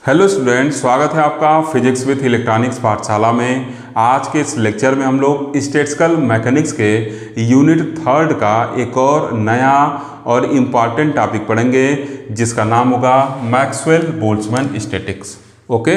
Hello student, स्वागत है आपका फिजिक्स विथ इलेक्ट्रॉनिक्स पाठशाला में। आज के इस लेक्चर में हम लोग स्टैटिस्टिकल मैकेनिक्स के यूनिट 3 का एक और नया और इम्पॉर्टेंट टॉपिक पढ़ेंगे जिसका नाम होगा मैक्सवेल बोल्ट्जमैन स्टैटिक्स। ओके,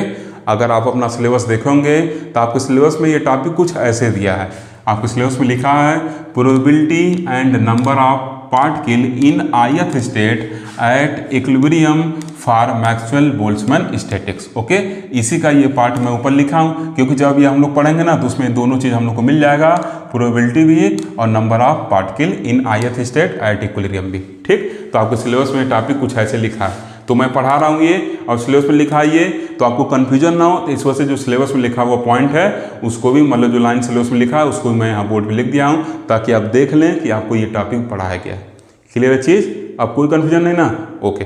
अगर आप अपना सिलेबस देखोगे तो आपके सिलेबस में ये टॉपिक कुछ ऐसे दिया है। आपके सिलेबस में लिखा है probability and number of particle in ith state at equilibrium for Maxwell Boltzmann statics. Okay, इसी का ये पार्ट मैं ऊपर लिखा हूँ क्योंकि जब ये हम लोग पढ़ेंगे ना तो उसमें दोनों चीज़ हम लोग को मिल जाएगा, प्रोबेबिलिटी भी और number of particle in ith state at equilibrium भी। ठीक, तो आपके सिलेबस में टॉपिक कुछ ऐसे लिखा है, तो मैं पढ़ा रहा हूँ ये और सिलेबस में लिखा है ये, तो आपको कन्फ्यूजन ना हो तो इस वजह से जो सिलेबस में लिखा हुआ पॉइंट है उसको भी, मतलब जो लाइन सिलेबस में लिखा है उसको भी मैं यहाँ बोर्ड पे लिख दिया हूँ ताकि आप देख लें कि आपको ये टॉपिक पढ़ाया गया है। क्लियर है चीज़? अब कोई कन्फ्यूजन नहीं ना? ओके,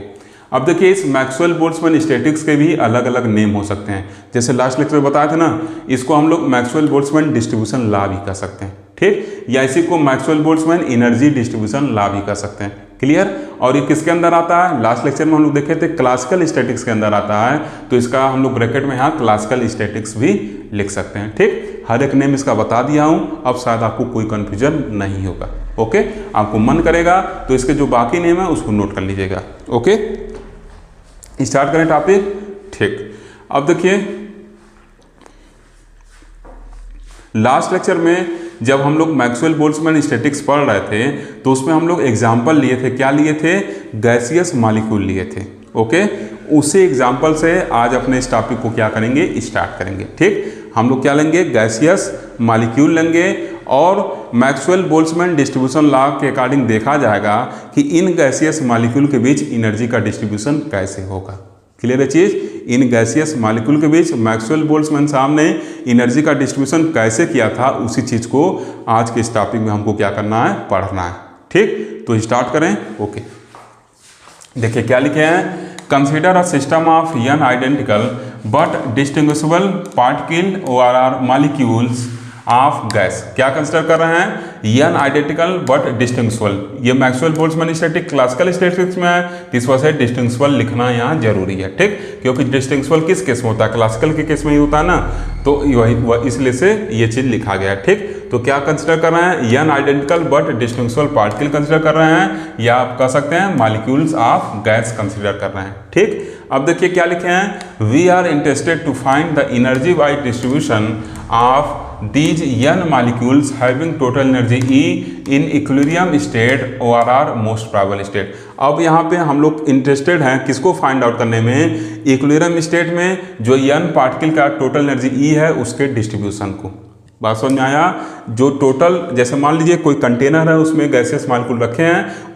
अब देखिए इस मैक्सवेल बोल्ट्जमैन स्टैटिक्स के भी अलग अलग नेम हो सकते हैं। जैसे लास्ट लेक्चर में बताया था ना, इसको हम लोग मैक्सवेल बोल्ट्जमैन डिस्ट्रीब्यूशन लॉ भी कह सकते हैं। ठीक, या इसी को Maxwell Boltzmann energy distribution law भी कह सकते हैं। क्लियर? और ये किसके अंदर आता है? लास्ट लेक्चर में हम लोग देखे थे क्लासिकल स्टैटिक्स के अंदर आता है, तो इसका हम लोग ब्रैकेट में यहाँ क्लासिकल स्टैटिक्स भी लिख सकते हैं। ठीक, हर एक नेम इसका बता दिया हूँ, अब शायद आपको कोई कन्फ्यूजन नहीं होगा। ओके, आपको मन करेगा तो इसके जो बाकी नेम है उसको नोट कर लीजिएगा। ओके, स्टार्ट करें टॉपिक। ठीक, अब देखिए लास्ट लेक्चर में जब हम लोग मैक्सवेल बोल्ट्जमैन स्टैटिक्स पढ़ रहे थे तो उसमें हम लोग एग्जाम्पल लिए थे। क्या लिए थे? गैसियस मॉलिक्यूल लिए थे। ओके, उसी एग्जाम्पल से आज अपने इस टॉपिक को क्या करेंगे, स्टार्ट करेंगे। ठीक, हम लोग क्या लेंगे? गैसियस मॉलिक्यूल लेंगे और मैक्सवेल बोल्ट्जमैन डिस्ट्रीब्यूशन लॉ के अकॉर्डिंग देखा जाएगा कि इन गैसियस मॉलिक्यूल के बीच एनर्जी का डिस्ट्रीब्यूशन कैसे होगा। क्लियर है चीज़? इन गैसियस मॉलिक्यूल के बीच मैक्सवेल बोल्ट्जमैन साहब ने एनर्जी का डिस्ट्रीब्यूशन कैसे किया था, उसी चीज़ को आज के इस टॉपिक में हमको क्या करना है, पढ़ना है। ठीक, तो स्टार्ट करें। ओके, देखिए क्या लिखे हैं, consider a system of n identical but distinguishable particle और आर मॉलिक्यूल्स ऑफ गैस। क्या कंसिडर कर रहे हैं? n identical but distinguishable. ये Maxwell Boltzmann statics classical statistics में है, इस वजह से डिस्टिंग्विशेबल लिखना यहाँ जरूरी है। ठीक, क्योंकि डिस्टिंग्विशेबल किस केस में होता है? क्लासिकल के केस में ही होता है ना, तो वही इसलिए से ये चीज़ लिखा गया है। ठीक, तो क्या कंसिडर कर रहे हैं? n identical but distinguishable particle consider कर रहे हैं, या आप कह सकते हैं मॉलिक्यूल्स ऑफ गैस कंसिडर कर रहे हैं। ठीक, अब देखिए क्या लिखे हैं, we are interested to find the energy wise distribution of these n molecules having total energy E in equilibrium state or are most probable state। अब यहाँ पे हम लोग इंटरेस्टेड हैं किसको फाइंड आउट करने में? इक्विलिब्रियम स्टेट में जो n पार्टिकल का टोटल एनर्जी E है उसके डिस्ट्रीब्यूशन को। बात समझ में आया? जो टोटल, जैसे मान लीजिए कोई कंटेनर है उसमें गैसियस मॉलिक्यूल रखे हैं,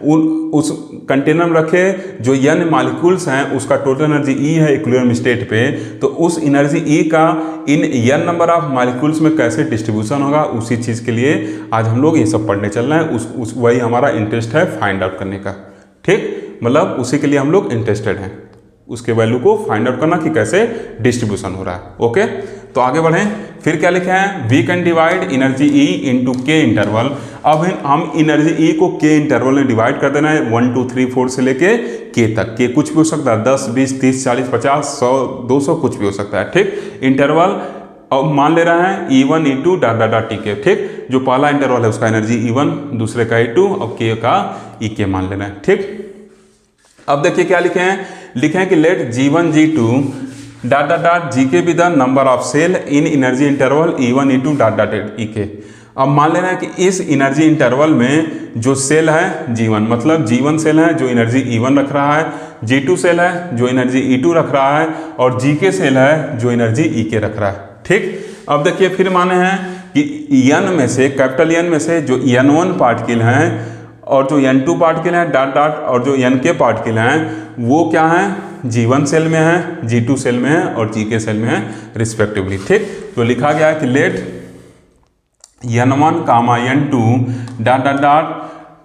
उस कंटेनर में रखे जो n मॉलिक्यूल्स हैं उसका टोटल एनर्जी E है इक्विलिब्रियम स्टेट पे, तो उस एनर्जी E का इन n नंबर ऑफ मॉलिक्यूल्स में कैसे डिस्ट्रीब्यूशन होगा, उसी चीज़ के लिए आज हम लोग ये सब पढ़ने चल रहे हैं। वही हमारा इंटरेस्ट है फाइंड आउट करने का। ठीक, मतलब उसी के लिए हम लोग इंटरेस्टेड हैं, उसके वैल्यू को फाइंड आउट करना कि कैसे डिस्ट्रीब्यूशन हो रहा है। ओके, तो आगे बढ़ें। फिर क्या लिखे हैं, we can divide energy E into K interval. अब हम एनर्जी ई को के इंटरवल में डिवाइड कर देना है, 1 2 3 4 से लेके के तक। के कुछ भी हो सकता है, 10 20 30 40 50 100 200 कुछ भी हो सकता है। ठीक, इंटरवल अब मान ले रहा है E1 E2 dot dot dot Tk। ठीक, जो पहला इंटरवल है उसका एनर्जी E1, दूसरे का E2 और के का Ek मान लेना है। ठीक, अब देखिए क्या लिखे हैं, लिखे हैं कि let G1 G2 dot dot dot Gk be the number of cell in energy interval E1 E2 dot dot Ek। अब मान लेना है कि इस एनर्जी इंटरवल में जो सेल है G1, मतलब G1 सेल है जो एनर्जी E1 रख रहा है, G2 सेल है जो एनर्जी E2 रख रहा है, और Gk सेल है जो एनर्जी Ek रख रहा है। ठीक, अब देखिए फिर माने हैं कि n में से, कैपिटल N में से जो n1 पार्टिकल हैं और जो n2 पार्टिकल हैं डॉट डॉट, और जो nk पार्टिकल हैं वो क्या हैं? G1 सेल में है, G2 सेल में है और Gk सेल में है रिस्पेक्टिवली। ठीक, तो लिखा गया है कि let n1 comma n2 dot dot dot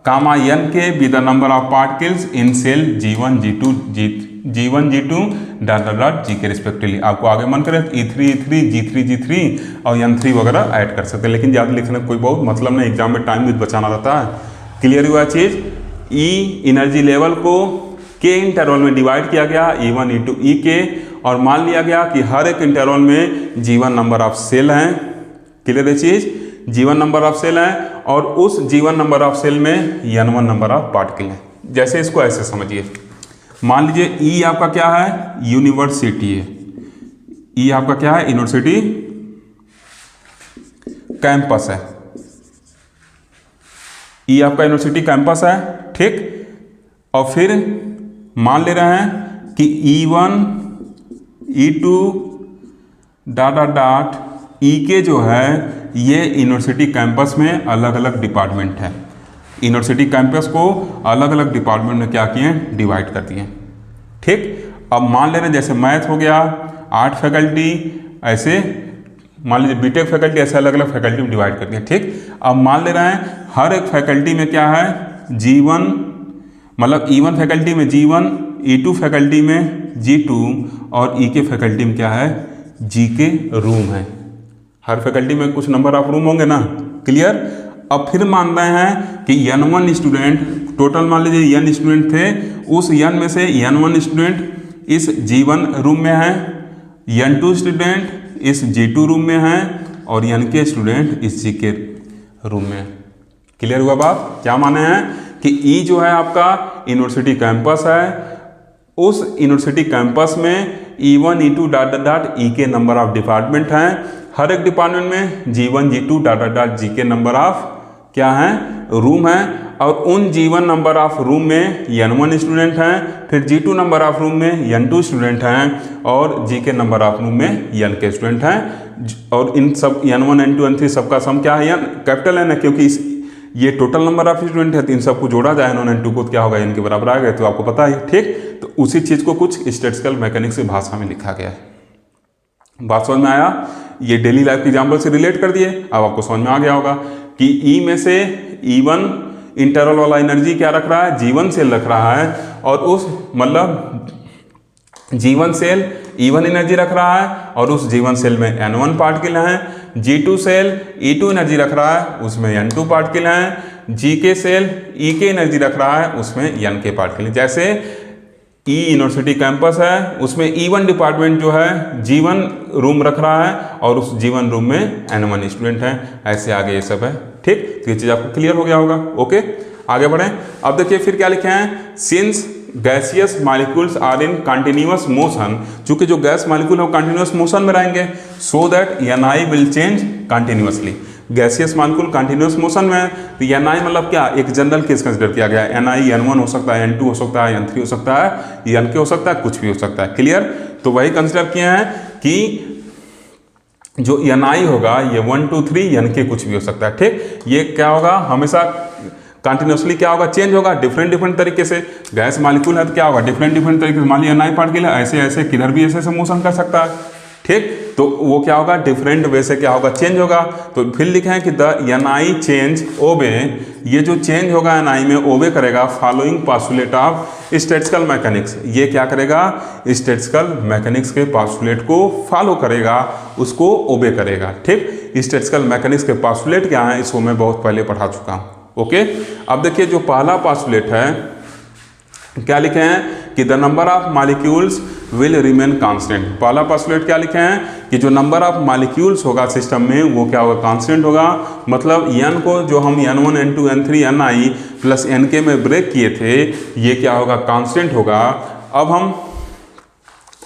comma nk be the number of particles in cell G1 G2 dot dot dot Gk respectively. आपको आगे मन करे E3 E3 G3 G3 और n3 वगैरह ऐड कर सकते हैं, लेकिन ज़्यादा लिखने का कोई बहुत मतलब नहीं, एग्जाम में टाइम भी बचाना रहता है। क्लियर हुआ चीज़? E एनर्जी लेवल को के इंटरवल में डिवाइड किया गया, E1 E2 Ek, और मान लिया गया कि हर एक इंटरवल में जीवन नंबर ऑफ सेल हैं। क्लियर है चीज, जीवन नंबर ऑफ सेल है और उस जीवन नंबर ऑफ सेल में n1 नंबर ऑफ पार्टिकल है। जैसे इसको ऐसे समझिए, मान लीजिए ई आपका क्या है, यूनिवर्सिटी है। ई आपका क्या है, यूनिवर्सिटी कैंपस है। ई आपका यूनिवर्सिटी कैंपस है, ठीक। और फिर मान ले रहे हैं कि E1 E2 dot dot dot E के जो है ये यूनिवर्सिटी कैंपस में अलग अलग डिपार्टमेंट है। यूनिवर्सिटी कैंपस को अलग अलग डिपार्टमेंट में क्या किए, डिवाइड कर दिए, ठीक। अब मान ले रहे हैं जैसे मैथ हो गया, आर्ट फैकल्टी, ऐसे मान लीजिए बीटेक फैकल्टी, ऐसे अलग अलग फैकल्टी में डिवाइड कर दिया, ठीक। अब मान ले रहे हैं हर एक फैकल्टी में क्या है, G1, मतलब E1 फैकल्टी में G1, E2 फैकल्टी में G2 और E के फैकल्टी में क्या है, G के रूम है। हर फैकल्टी में कुछ नंबर ऑफ रूम होंगे ना, क्लियर। अब फिर मान रहे हैं कि N1 स्टूडेंट, टोटल मान लीजिए N स्टूडेंट थे, उस N में से N1 स्टूडेंट इस G1 रूम में है, N2 स्टूडेंट इस G2 रूम में है और N के स्टूडेंट इस G के रूम में। क्लियर हुआ बात, क्या माने हैं कि E जो है आपका यूनिवर्सिटी कैंपस है, उस यूनिवर्सिटी कैंपस में E1 E2 dot dot E के नंबर ऑफ डिपार्टमेंट हैं। हर एक डिपार्टमेंट में G1 G2 dot dot G के नंबर ऑफ क्या हैं, रूम हैं। और उन G1 नंबर ऑफ रूम में N1 स्टूडेंट हैं, फिर G2 नंबर ऑफ रूम में N2 स्टूडेंट हैं और G के नंबर ऑफ रूम में N के स्टूडेंट हैं। और इन सब N1 N2 N3 सबका सम क्या है, कैपिटल N है, क्योंकि ये टोटल नंबर ऑफ स्टूडेंट है, तो इन सबको जोड़ा जाए N1 N2 को, क्या होगा, N के बराबर आ गया, तो आपको पता है, ठीक। तो उसी चीज़ को कुछ स्टैटिस्टिकल मैकेनिक्स की भाषा में लिखा गया है। बात समझ में आया, ये डेली लाइफ के एग्जाम्पल से रिलेट कर दिए। अब आपको समझ में आ गया होगा कि E में से E1 इंटरवल वाला एनर्जी क्या रख रहा है, G1 सेल रख रहा है, और उस मतलब G1 सेल E1 एनर्जी रख रहा है और उस G1 सेल में N1 पार्टिकल हैं। G2 सेल E2 एनर्जी रख रहा है, उसमें N2 पार्टिकल हैं। G के सेल E के एनर्जी रख रहा है, उसमें N के पार्टिकल। जैसे E यूनिवर्सिटी कैंपस है, उसमें E1 डिपार्टमेंट जो है G1 रूम रख रहा है और उस G1 रूम में N1 स्टूडेंट हैं। ऐसे आगे ये सब है, ठीक। तो ये चीज़ आपको क्लियर हो गया होगा, ओके। आगे बढ़ें। अब देखिए फिर क्या लिखे हैं, since gaseous molecules are in continuous motion, चूंकि जो गैस मॉलिक्यूल है वो कंटिन्यूअस मोशन में रहेंगे, so that Ni will change continuously. Gaseous molecule continuous motion में, तो Ni मतलब क्या, एक जनरल केस कंसिडर किया गया है। Ni N1 हो सकता है, N2 हो सकता है, N3 हो सकता है, Nk हो सकता है, कुछ भी हो सकता है, क्लियर। तो वही कंसिडर किए हैं कि जो Ni होगा ये 1 2 3 Nk कुछ भी हो सकता है, ठीक। ये क्या होगा, हमेशा कंटिन्यूसली क्या होगा, चेंज होगा डिफरेंट तरीके से। गैस मॉलिक्यूल है तो क्या होगा, डिफरेंट तरीके से। मान लीजिए Ni पार्टिकल है, ऐसे ऐसे किधर भी ऐसे मोशन कर सकता है, ठीक। तो वो क्या होगा, डिफरेंट वे से क्या होगा, चेंज होगा। तो फिर लिखे हैं कि द Ni चेंज ओबे, ये जो चेंज होगा Ni में, ओबे करेगा following postulate of statistical mechanics. ये क्या करेगा, स्टैटिस्टिकल मैकेनिक्स के पास्टुलेट को फॉलो करेगा, उसको ओबे करेगा, ठीक। स्टैटिस्टिकल मैकेनिक्स के पास्टुलेट क्या है, इसको मैं बहुत पहले पढ़ा चुका हूँ, ओके। अब देखिए जो पहला पास्टुलेट है, क्या लिखे हैं कि the number of molecules will remain constant. पहला पास्टुलेट क्या लिखे हैं कि जो नंबर ऑफ मॉलिक्यूल्स होगा सिस्टम में वो क्या होगा, कांस्टेंट होगा। मतलब N को जो हम N1 N2 N3 Ni plus Nk में ब्रेक किए थे, ये क्या होगा, कांस्टेंट होगा। अब हम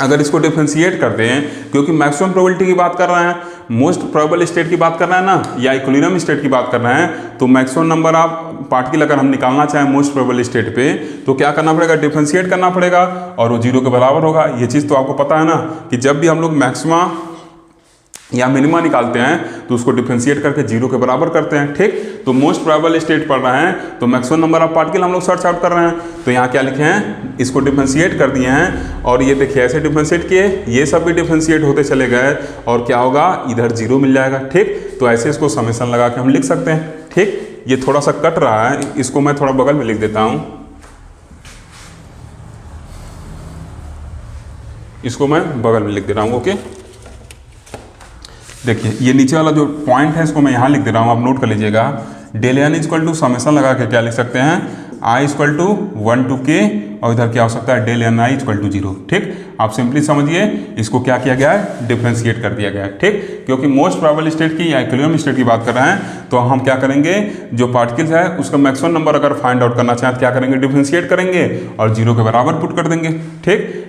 अगर इसको डिफ्रेंशिएट करते हैं, क्योंकि मैक्सिमम प्रोबेबिलिटी की बात कर रहे हैं, मोस्ट प्रोबेबल स्टेट की बात कर रहे हैं ना, या इक्विलिब्रियम स्टेट की बात कर रहे हैं, तो मैक्सिमम नंबर ऑफ पार्टिकल अगर हम निकालना चाहें मोस्ट प्रोबेबल स्टेट पे, तो क्या करना पड़ेगा, डिफ्रेंशिएट करना पड़ेगा और वो 0 के बराबर होगा। ये चीज़ तो आपको पता है ना कि जब भी हम लोग मैक्सिमा या मिनिमा निकालते हैं तो उसको डिफ्रेंशिएट करके 0 के बराबर करते हैं, ठीक। तो मोस्ट प्रोबेबल स्टेट पढ़ रहे हैं तो मैक्सिमम नंबर ऑफ पार्टिकल हम लोग सर्च आउट कर रहे हैं। तो यहाँ क्या लिखे हैं, इसको डिफ्रेंशिएट कर दिए हैं और ये देखिए ऐसे डिफ्रेंशिएट किए, ये सब भी डिफ्रेंशिएट होते चले गए और क्या होगा, इधर 0 मिल जाएगा, ठीक। तो ऐसे इसको समेशन लगा के हम लिख सकते हैं, ठीक। ये थोड़ा सा कट रहा है, इसको मैं थोड़ा बगल में लिख देता हूँ, इसको मैं बगल में लिख दे रहा हूँ, ओके। देखिए ये नीचे वाला जो पॉइंट है इसको मैं यहाँ लिख दे रहा हूँ, आप नोट कर लीजिएगा। Del N equal to summation लगा के क्या लिख सकते हैं, I equal to 1 to k, और इधर क्या हो सकता है del N I equal to 0। ठीक, आप सिंपली समझिए इसको क्या किया गया है, डिफ्रेंशिएट कर दिया गया है। ठीक, क्योंकि मोस्ट प्रोबेबल स्टेट की या इक्विलिब्रियम स्टेट की बात कर रहे हैं, तो हम क्या करेंगे, जो पार्टिकल्स है उसका मैक्सिमम नंबर अगर फाइंड आउट करना चाहें तो क्या करेंगे, डिफ्रेंशिएट करेंगे और 0 के बराबर पुट कर देंगे। ठीक,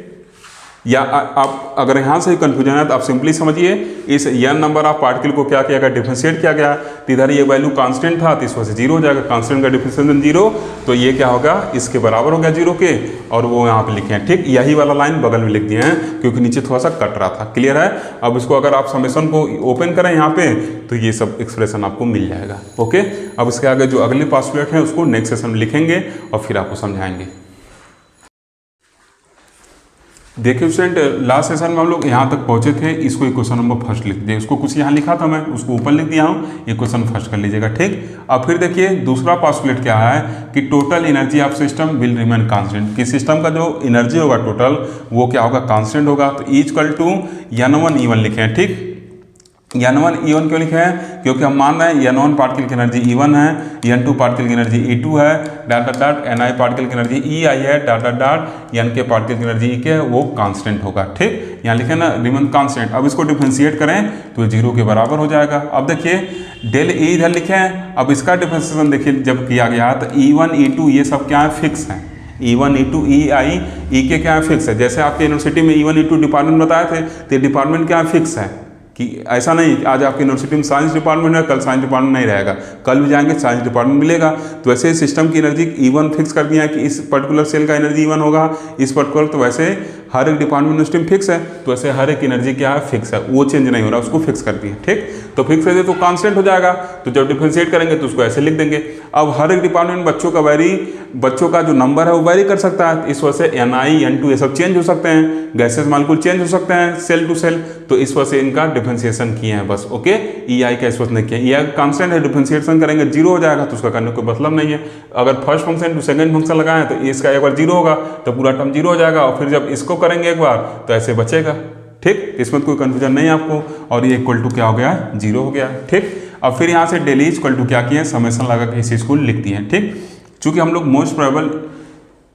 या आप अगर यहाँ से कंफ्यूजन है तो आप सिंपली समझिए इस n नंबर ऑफ पार्टिकल को क्या किया गया, डिफ्रेंशिएट किया गया, तो इधर ये वैल्यू कांस्टेंट था तो इस वजह से 0 हो जाएगा, कांस्टेंट का डिफ्रेंशिएशन 0, तो ये क्या होगा, इसके बराबर हो गया 0 के, और वो यहाँ पे लिखे हैं। ठीक, यही वाला लाइन बगल में लिख दिए हैं क्योंकि नीचे थोड़ा सा कट रहा था। क्लियर है? अब इसको अगर आप समेशन को ओपन करें यहाँ पे तो ये सब एक्सप्रेशन आपको मिल जाएगा। ओके, अब इसके आगे जो अगले पोस्टुलेट हैं उसको नेक्स्ट सेशन में लिखेंगे और फिर आपको समझाएंगे। देखिए स्टूडेंट, लास्ट सेशन में हम लोग यहाँ तक पहुँचे थे, इसको क्वेश्चन नंबर फर्स्ट लिख दिए, उसको कुछ यहाँ लिखा था मैं, उसको ऊपर लिख दिया हूँ, ये क्वेश्चन फर्स्ट कर लीजिएगा। ठीक, अब फिर देखिए दूसरा पोस्टुलेट क्या है कि total energy of system will remain constant, कि सिस्टम का जो एनर्जी होगा टोटल वो क्या होगा, कांस्टेंट होगा। तो E equal to n1 E1 लिखे हैं। ठीक, n1 E1 क्यों लिखे हैं, क्योंकि हम मान रहे हैं n1 पार्टिकल की एनर्जी E1 है, n2 पार्टिकल की एनर्जी E2 है, डॉट ni पार्टिकल की एनर्जी EI है, डॉट nk पार्टिकल की एनर्जी EK है, वो कांस्टेंट होगा। ठीक, यहाँ लिखे ना रिमेन कांस्टेंट। अब इसको डिफरेंशिएट करें तो 0 के बराबर हो जाएगा। अब देखिए डेल E इधर लिखे हैं, अब इसका डिफरेंशिएशन देखिए जब किया गया तो E1 E2 ये सब क्या है, फिक्स है। E1 E2 EI EK क्या है, फिक्स है। जैसे आपके यूनिवर्सिटी में E1 E2 डिपार्टमेंट बताए थे, तो डिपार्टमेंट क्या है, फिक्स है, कि ऐसा नहीं आज आपकी यूनिवर्सिटी में साइंस डिपार्टमेंट है, कल साइंस डिपार्टमेंट नहीं रहेगा, कल भी जाएंगे साइंस डिपार्टमेंट मिलेगा। तो वैसे सिस्टम की एनर्जी E1 फिक्स कर दिया है कि इस पर्टिकुलर सेल का एनर्जी E1 होगा, इस पर्टिकुलर, तो वैसे हर एक डिपार्टमेंट यूनिवर्सिटी में फिक्स है, तो वैसे हर एक एनर्जी क्या है, फिक्स है, वो चेंज नहीं हो रहा, उसको फिक्स कर दिया। ठीक, तो फिक्स है तो कांस्टेंट हो जाएगा, तो जब डिफरेंशिएट करेंगे तो उसको ऐसे लिख देंगे। अब हर एक डिपार्टमेंट बच्चों का जो नंबर है वो वेरी कर सकता है, इस वजह से ni n2 ये सब चेंज हो सकते हैं, गैसेस मालिक्यूल चेंज हो सकते हैं सेल टू सेल, तो इस वजह से इनका डिफरेंशिएशन किए हैं बस। ओके, EI का इस वजह नहीं किया, EI कांस्टेंट है, डिफरेंशिएशन करेंगे 0 हो जाएगा, तो उसका करने कोई मतलब नहीं है। अगर first function to second function लगाएं तो इसका एक बार 0 होगा तो पूरा टर्म 0 हो जाएगा, और फिर जब इसको करेंगे एक बार तो ऐसे बचेगा। ठीक, इसमें कोई कंफ्यूजन नहीं है आपको, और ये इक्वल टू क्या हो गया, 0 हो गया। ठीक, अब फिर यहाँ से डेल इक्वल टू क्या किए, समेशन लगा के इस चीज़ को लिख दिए हैं। ठीक, चूंकि हम लोग मोस्ट प्रोबेबल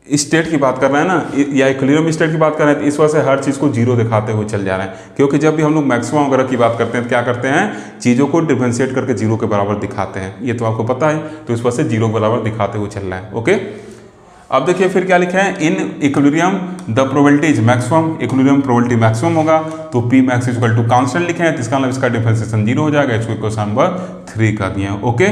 स्टेट की बात कर रहे हैं ना, या इक्विलिब्रियम स्टेट की बात कर रहे हैं, तो इस वजह से हर चीज़ को 0 दिखाते हुए चल जा रहे हैं, क्योंकि जब भी हम लोग मैक्सिमम वगैरह की बात करते हैं तो क्या करते हैं, चीज़ों को डिफरेंशिएट करके 0 के बराबर दिखाते हैं, ये तो आपको पता है, तो इस वजह से 0 के बराबर दिखाते हुए चल रहा है। ओके, अब देखिए फिर क्या लिखा है, in equilibrium the probability is maximum, equilibrium probability maximum होगा, तो P max equal to constant लिखे हैं, तो इसका मतलब इसका डिफरेंशिएशन 0 हो जाएगा, इसको क्वेश्चन नंबर 3 कर दिए हैं। ओके,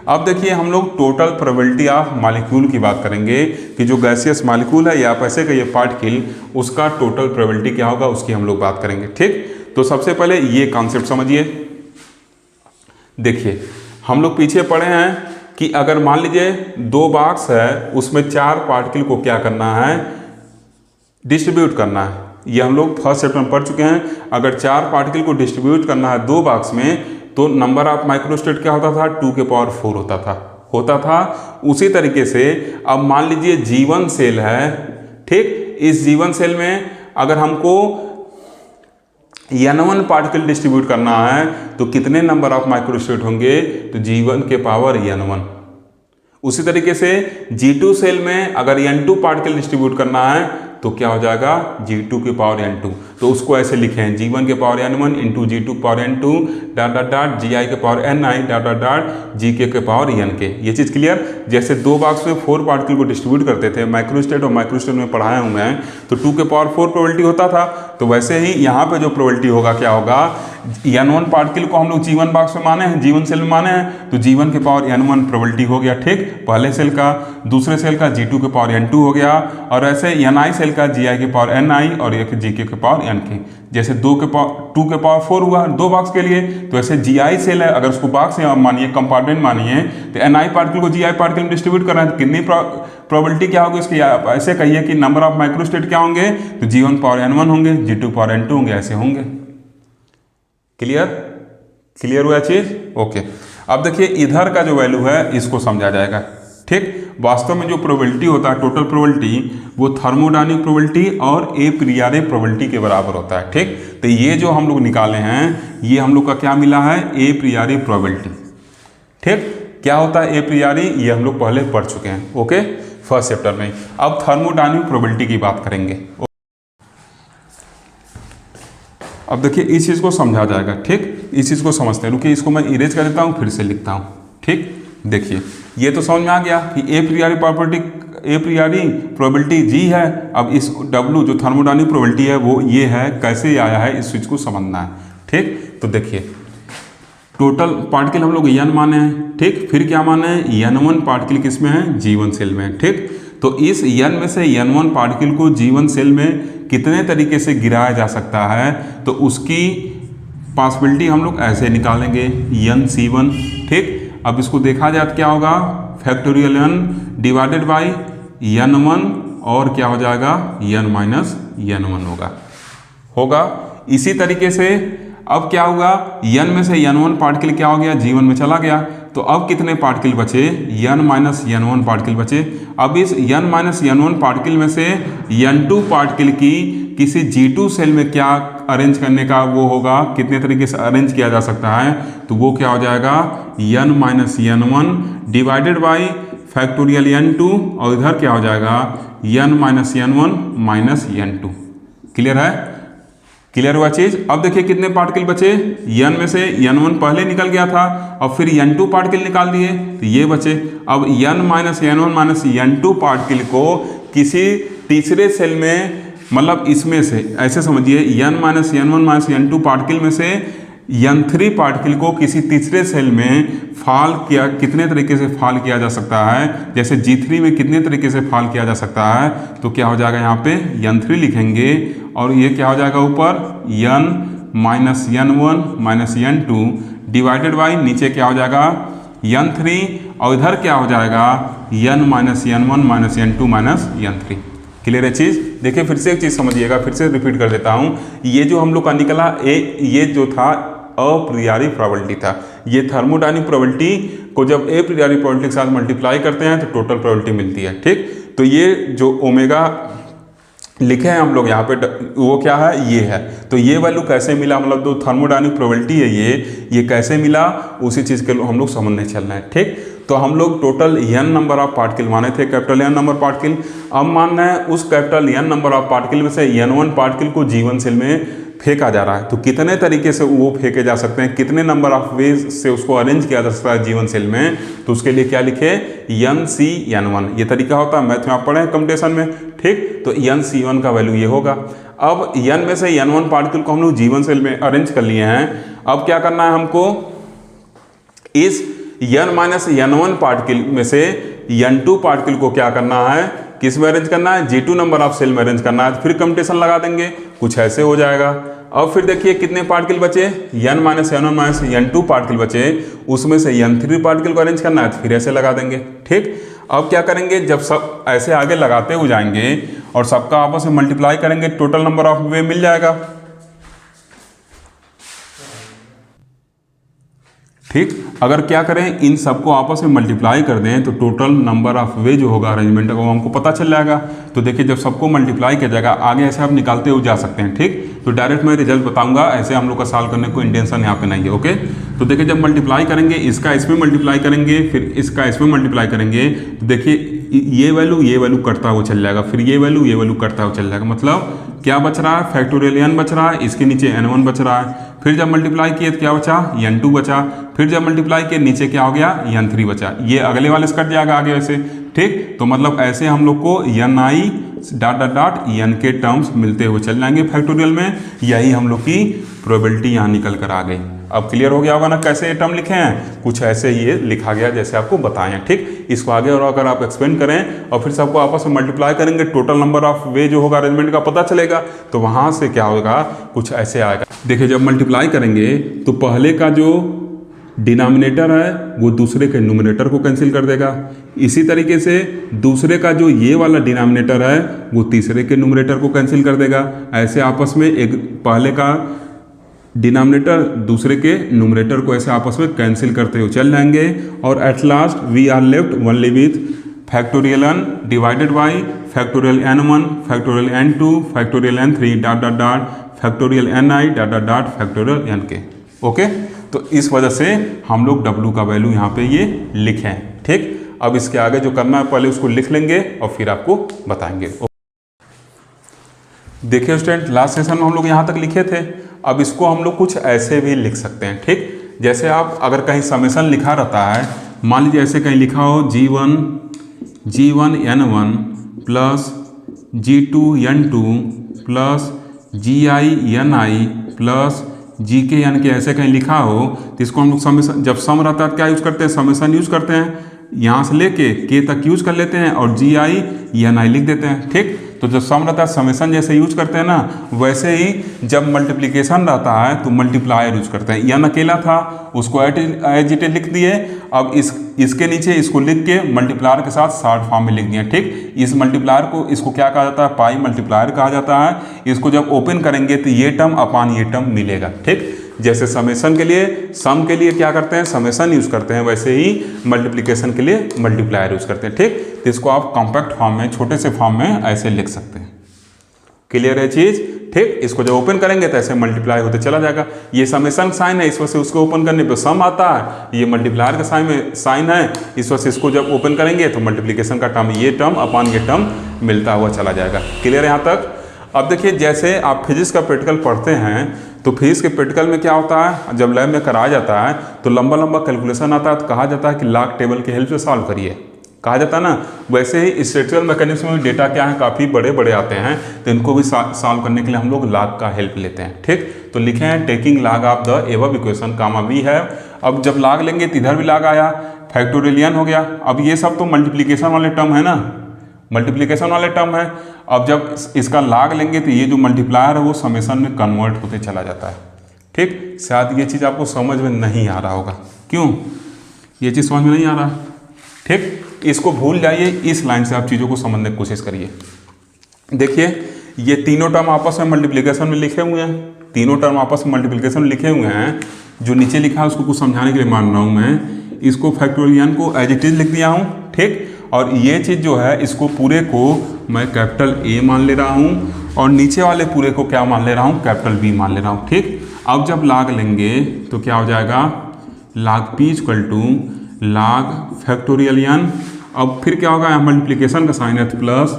अब देखिए हम लोग टोटल प्रोबेबिलिटी ऑफ मॉलिक्यूल की बात करेंगे, कि जो गैसियस मॉलिक्यूल है या आप ऐसे कहिए पार्टिकल, उसका टोटल प्रोबेबिलिटी क्या होगा उसकी हम लोग बात करेंगे। ठीक, तो सबसे पहले ये कॉन्सेप्ट समझिए। देखिए हम लोग पीछे पढ़े हैं कि अगर मान लीजिए 2 बॉक्स है, उसमें 4 पार्टिकल को क्या करना है, डिस्ट्रीब्यूट करना है, ये हम लोग फर्स्ट चैप्टर में पढ़ चुके हैं। अगर 4 पार्टिकल को डिस्ट्रीब्यूट करना है 2 बॉक्स में, तो नंबर ऑफ माइक्रोस्टेट क्या होता था, 2 के पावर 4 होता था। उसी तरीके से अब मान लीजिए G1 सेल है। ठीक, इस G1 सेल में अगर हमको n1 पार्टिकल डिस्ट्रीब्यूट करना है तो कितने नंबर ऑफ माइक्रोस्टेट होंगे, तो G1 के पावर n1। उसी तरीके से G2 सेल में अगर n2 पार्टिकल डिस्ट्रीब्यूट करना है तो क्या हो जाएगा, G2 के पावर n2, तो उसको ऐसे लिखे हैं G1 के पावर n1 इंटू G2 के पावर n2 डॉट Gi के पावर ni डॉट Gk के पावर nk। ये चीज़ क्लियर। जैसे 2 बॉक्स में 4 पार्टिकल को डिस्ट्रीब्यूट करते थे, माइक्रोस्टेट और माइक्रोस्टेट में पढ़ाया हूँ मैं, तो 2 के पावर 4 प्रोबेबिलिटी होता था, तो वैसे ही यहाँ पे जो प्रोबेबिलिटी होगा क्या होगा, n1 पार्टिकल को हम लोग G1 बॉक्स में माने हैं, G1 सेल में माने हैं, तो G1 के पावर n1 प्रोबेबिलिटी हो गया। ठीक, पहले सेल का, दूसरे सेल का G2 के पावर n2 हो गया, और ऐसे ni सेल का Gi के पावर ni और एक Gk के पावर nk। जैसे 2 के पावर 4 हुआ 2 बॉक्स के लिए, तो ऐसे Gi सेल है, अगर उसको बॉक्स मानिए, कंपार्टमेंट मानिए, तो ni पार्टिकल को Gi पार्टिकल में डिस्ट्रीब्यूट कर रहे हैं, तो कितनी प्रोबेबिलिटी क्या होगी इसकी, ऐसे कहिए कि नंबर ऑफ माइक्रोस्टेट क्या होंगे, तो G1 पावर n1 होंगे, G2 पावर n2 होंगे, ऐसे होंगे। क्लियर हुआ चीज। ओके, अब देखिए इधर का जो वैल्यू है इसको समझा जाएगा। ठीक, वास्तव में जो प्रोबेबिलिटी होता है, टोटल प्रोबेबिलिटी, वो थर्मोडायनेमिक प्रोबेबिलिटी और ए प्रियरी प्रोबेबिलिटी के बराबर होता है। ठीक, तो ये जो हम लोग निकाले हैं, ये हम लोग का क्या मिला है, ए प्रियरी प्रोबेबिलिटी। ठीक, क्या होता है ए प्रियरी, ये हम लोग पहले पढ़ चुके हैं। ओके, फर्स्ट चैप्टर में। अब थर्मोडायनामिक प्रोबेबिलिटी की बात करेंगे। अब देखिए इस चीज़ को समझा जाएगा, ठीक, इस चीज़ को समझते हैं। रुकिए इसको मैं इरेज कर देता हूँ, फिर से लिखता हूँ, ठीक। देखिए ये तो समझ में आ गया कि ए प्रियरी प्रोबेबिलिटी जी है। अब इस W जो थर्मोडायनामिक प्रोबेबिलिटी है वो ये है, कैसे आया है इस चीज़ को समझना है, ठीक। तो देखिए टोटल पार्टिकल हम लोग n माने हैं, ठीक। फिर क्या माने हैं, n1 पार्टिकल किस में है, G1 सेल में, ठीक। तो इस n में से n1 पार्टिकल को G1 सेल में कितने तरीके से गिराया जा सकता है, तो उसकी पॉसिबिलिटी हम लोग ऐसे निकालेंगे nC1, ठीक। अब इसको देखा जाए तो क्या होगा, factorial n divided by n1 और क्या हो जाएगा n माइनस n1 होगा। इसी तरीके से अब क्या होगा, n में से n1 पार्टिकल क्या हो गया, G1 में चला गया। तो अब कितने पार्टिकल बचे, n माइनस n1 पार्टिकल बचे। अब इस n माइनस n1 पार्टिकल में से n2 पार्टिकल की किसी G2 सेल में क्या अरेंज करने का वो होगा, कितने तरीके से अरेंज किया जा सकता है, तो वो क्या हो जाएगा n minus n1 divided by factorial n2 और इधर क्या हो जाएगा n minus n1 minus n2। Clear है, क्लियर हुआ चीज। अब देखिए कितने पार्टिकल बचे, n में से n1 पहले निकल गया था और फिर n2 पार्टिकल निकाल दिए तो ये बचे। अब n minus n1 minus n2 particle को किसी तीसरे सेल में, मतलब इसमें से ऐसे समझिए n minus n1 minus n2 particle में से n3 पार्टिकल को किसी तीसरे सेल में फाल किया, कितने तरीके से फाल किया जा सकता है, जैसे G3 में कितने तरीके से फाल किया जा सकता है, तो क्या हो जाएगा यहाँ पे n3 लिखेंगे और ये क्या हो जाएगा ऊपर n minus n1 minus n2 divided by नीचे क्या हो जाएगा n3 और इधर क्या हो जाएगा n minus n1 minus n2 minus n3। Clear है चीज़। देखिए फिर से एक चीज़ समझिएगा, फिर से रिपीट कर देता हूँ। ये जो हम लोग का निकला ये जो था अप्रियरी प्रोबेबिलिटी था। ये थर्मोडायनामिक प्रोबेबिलिटी को जब ए प्रियरी प्रोबेबिलिटी के साथ मल्टीप्लाई करते हैं तो टोटल प्रोबेबिलिटी मिलती है, ठीक। तो ये जो ओमेगा लिखे हैं हम लोग यहाँ पे वो क्या है, ये है। तो ये वैल्यू कैसे मिला, मतलब जो थर्मोडायनामिक प्रोबेबिलिटी है ये कैसे मिला, उसी चीज़ के हम लोग समझने चलना है, ठीक। तो हम लोग total n number of particle माने थे, कैपिटल N नंबर पार्टिकल। अब मानना है उस capital N number of particle में से n1 पार्टिकल को G1 सेल में फेंका जा रहा है। तो कितने तरीके से वो फेंके जा सकते हैं, कितने नंबर ऑफ वेज से उसको अरेंज किया जा सकता है G1 सेल में, तो उसके लिए क्या लिखे nC1। ये तरीका होता है, मैथ में आप पढ़े हैं कंप्यूटेशन में, ठीक। तो nC1 का वैल्यू ये होगा। अब n में से n1 पार्टिकल को हम लोग G1 सेल में अरेंज कर लिए हैं। अब क्या करना है हमको, इस n माइनस n1 पार्टिकल में से n2 पार्टिकल को क्या करना है, किस में अरेंज करना है, G2 नंबर ऑफ सेल में अरेंज करना है। फिर कंप्यूटेशन लगा देंगे, कुछ ऐसे हो जाएगा। अब फिर देखिए कितने पार्टिकल बचे, n minus n1 minus n2 particle बचे, उसमें से n3 पार्टिकल को अरेंज करना है, तो फिर ऐसे लगा देंगे, ठीक। अब क्या करेंगे, जब सब ऐसे आगे लगाते हुए जाएंगे और सबका आपस में मल्टीप्लाई करेंगे, टोटल नंबर ऑफ वे मिल जाएगा, ठीक। अगर क्या करें, इन सबको आपस में मल्टीप्लाई कर दें तो टोटल नंबर ऑफ वे जो होगा अरेंजमेंट का वो हमको पता चल जाएगा। तो देखिए जब सबको मल्टीप्लाई किया जाएगा, आगे ऐसे आप निकालते हुए जा सकते हैं, ठीक। तो डायरेक्ट मैं रिजल्ट बताऊंगा, ऐसे हम लोग का सॉल्व करने को इंटेंशन यहाँ पे नहीं है, ओके। तो देखिए जब मल्टीप्लाई करेंगे, इसका इसमें मल्टीप्लाई करेंगे, फिर इसका इसमें मल्टीप्लाई करेंगे, तो देखिए ये वैल्यू कटता हुआ चल जाएगा, फिर ये वैल्यू कटता हुआ चल जाएगा। मतलब क्या बच रहा है, फैक्टोरियल n बच रहा है, इसके नीचे n1 बच रहा है। फिर जब मल्टीप्लाई किए तो क्या बचा, n2 बचा। फिर जब मल्टीप्लाई किए नीचे क्या हो गया, n3 बचा। ये अगले वाले से कट जाएगा आगे वैसे, ठीक। तो मतलब ऐसे हम लोग को ni dot dot dot n के टर्म्स मिलते हुए चल जाएंगे फैक्टोरियल में। यही हम लोग की प्रोबेबिलिटी यहाँ निकल कर आ गई। अब क्लियर हो गया होगा ना कैसे ये टर्म लिखे हैं, कुछ ऐसे ये लिखा गया जैसे आपको बताएं, ठीक। इसको आगे और अगर आप एक्सपेंड करें और फिर सबको आपस में मल्टीप्लाई करेंगे, टोटल नंबर ऑफ वे जो होगा अरेंजमेंट का पता चलेगा, तो वहाँ से क्या होगा, कुछ ऐसे आएगा। देखिए जब मल्टीप्लाई करेंगे तो पहले का जो डिनोमिनेटर है वो दूसरे के न्यूमरेटर को कैंसिल कर देगा। इसी तरीके से दूसरे का जो ये वाला डिनोमिनेटर है वो तीसरे के न्यूमरेटर को कैंसिल कर देगा। ऐसे आपस में एक पहले का डिनोमिनेटर दूसरे के न्यूमरेटर को ऐसे आपस में कैंसिल करते हुए चल जाएंगे और at last we are left only with factorial n divided by factorial n1 factorial n2 factorial n3 dot dot dot factorial ni dot dot dot factorial nk, okay. तो इस वजह से हम लोग w का वैल्यू यहाँ पे ये लिखे हैं, ठीक। अब इसके आगे जो करना है पहले उसको लिख लेंगे और फिर आपको बताएंगे। देखिए स्टूडेंट, लास्ट सेशन में हम लोग यहाँ तक लिखे थे। अब इसको हम लोग कुछ ऐसे भी लिख सकते हैं, ठीक। जैसे आप अगर कहीं समेशन लिखा रहता है, मान लीजिए ऐसे कहीं लिखा हो G1 N1 plus G2 N2 plus GI Ni plus GK Nk, ऐसे कहीं लिखा हो तो इसको हम लोग समेशन, जब सम रहता है क्या यूज करते हैं, समेशन यूज करते हैं। यहाँ से लेके k तक यूज कर लेते हैं और GI Ni लिख देते हैं, ठीक। तो जब सम रहता है समेशन जैसे यूज करते हैं ना, वैसे ही जब मल्टीप्लिकेशन रहता है तो मल्टीप्लायर यूज करते हैं। यन अकेला था, उसको एज इट इज लिख दिए। अब इसके नीचे इसको लिख के मल्टीप्लायर के साथ शॉर्ट फॉर्म में लिख दिए, ठीक। इस मल्टीप्लायर को, इसको क्या कहा जाता है, पाई मल्टीप्लायर कहा जाता है। इसको जब ओपन करेंगे तो ये टर्म अपान ये टर्म मिलेगा, ठीक। जैसे समेशन के लिए, सम के लिए क्या करते हैं, समेशन यूज करते हैं, वैसे ही मल्टीप्लिकेशन के लिए मल्टीप्लायर यूज करते हैं, ठीक। तो इसको आप कॉम्पैक्ट फॉर्म में, छोटे से फॉर्म में ऐसे लिख सकते हैं। क्लियर है चीज, ठीक। इसको जब ओपन करेंगे तो ऐसे मल्टीप्लाई होते चला जाएगा। ये समेशन साइन है, इस वजह से उसको ओपन करने पे सम आता है। ये मल्टीप्लायर का साइन है, इस वजह से इसको जब ओपन करेंगे तो मल्टीप्लिकेशन का टर्म, ये टर्म अपान ये टर्म मिलता हुआ चला जाएगा। क्लियर है यहाँ तक। अब देखिए, जैसे आप फिजिक्स का प्रैक्टिकल पढ़ते हैं तो फिजिक्स के प्रैक्टिकल में क्या होता है, जब लैब में कराया जाता है तो लंबा लंबा कैलकुलेशन आता है, तो कहा जाता है कि लॉग टेबल की हेल्प से सॉल्व करिए, कहा जाता है ना। वैसे ही स्ट्रक्चरल मैकेनिक्स में डेटा क्या है, काफ़ी बड़े बड़े आते हैं, तो इनको भी सॉल्व करने के लिए हम लोग लॉग का हेल्प लेते हैं, ठीक। तो लिखे हैं taking log of the above equation comma भी है। अब जब लॉग लेंगे तो इधर भी लॉग आया, फैक्टोरियन हो गया। अब ये सब तो मल्टीप्लिकेशन वाले टर्म है ना, मल्टीप्लिकेशन वाले टर्म है। अब जब इसका लॉग लेंगे तो ये जो मल्टीप्लायर है वो समेशन में कन्वर्ट होते चला जाता है, ठीक। शायद ये चीज़ आपको समझ में नहीं आ रहा होगा, क्यों, ये चीज़ समझ में नहीं आ रहा, ठीक। इसको भूल जाइए, इस लाइन से आप चीज़ों को समझने की कोशिश करिए। देखिए, ये तीनों टर्म आपस में मल्टीप्लिकेशन में लिखे हुए हैं, तीनों टर्म आपस में मल्टीप्लिकेशन में लिखे हुए हैं। जो नीचे लिखा है उसको कुछ समझाने के लिए मान रहा हूँ मैं, इसको फैक्टोरियन को एज इट इज लिख दिया हूँ, ठीक। और ये चीज़ जो है, इसको पूरे को मैं कैपिटल A मान ले रहा हूँ और नीचे वाले पूरे को क्या मान ले रहा हूँ, कैपिटल B मान ले रहा हूँ, ठीक। अब जब लॉग लेंगे तो क्या हो जाएगा, log P equal to log factorial n। अब फिर क्या होगा, मल्टीप्लिकेशन का साइन है तो प्लस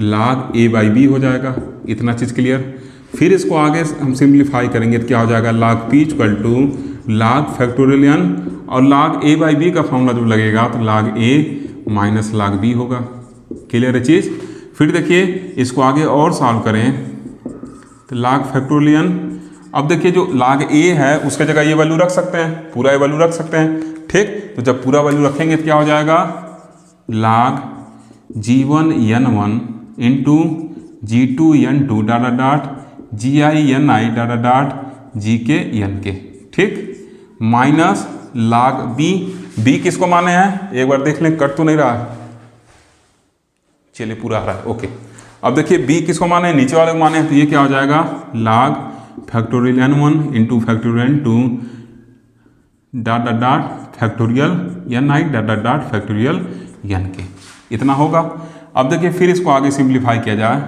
log A/B हो जाएगा। इतना चीज़ क्लियर। फिर इसको आगे हम सिंप्लीफाई करेंगे तो क्या हो जाएगा, log P equal to log factorial n और log A/B का फॉर्मूला जो लगेगा तो log A minus log B होगा। क्लियर है चीज़। फिर देखिए, इसको आगे और सॉल्व करें तो log फैक्टोरियल। अब देखिए, जो log A है उसके जगह ये वैल्यू रख सकते हैं, पूरा ये वैल्यू रख सकते हैं, ठीक। तो जब पूरा वैल्यू रखेंगे तो क्या हो जाएगा, log G1 N1 into G2 N2 data dot GI Ni data dot GK Nk, ठीक, माइनस log B किसको माने हैं, एक बार देख लें, कट तो नहीं रहा है, चलिए पूरा आ रहा है, ओके। अब देखिए, B किसको माने हैं, नीचे वाले को माने हैं, तो ये क्या हो जाएगा, log factorial n1 into factorial n2 dot dot factorial Ni dot dot factorial Nk, इतना होगा। अब देखिए, फिर इसको आगे सिंप्लीफाई किया जाए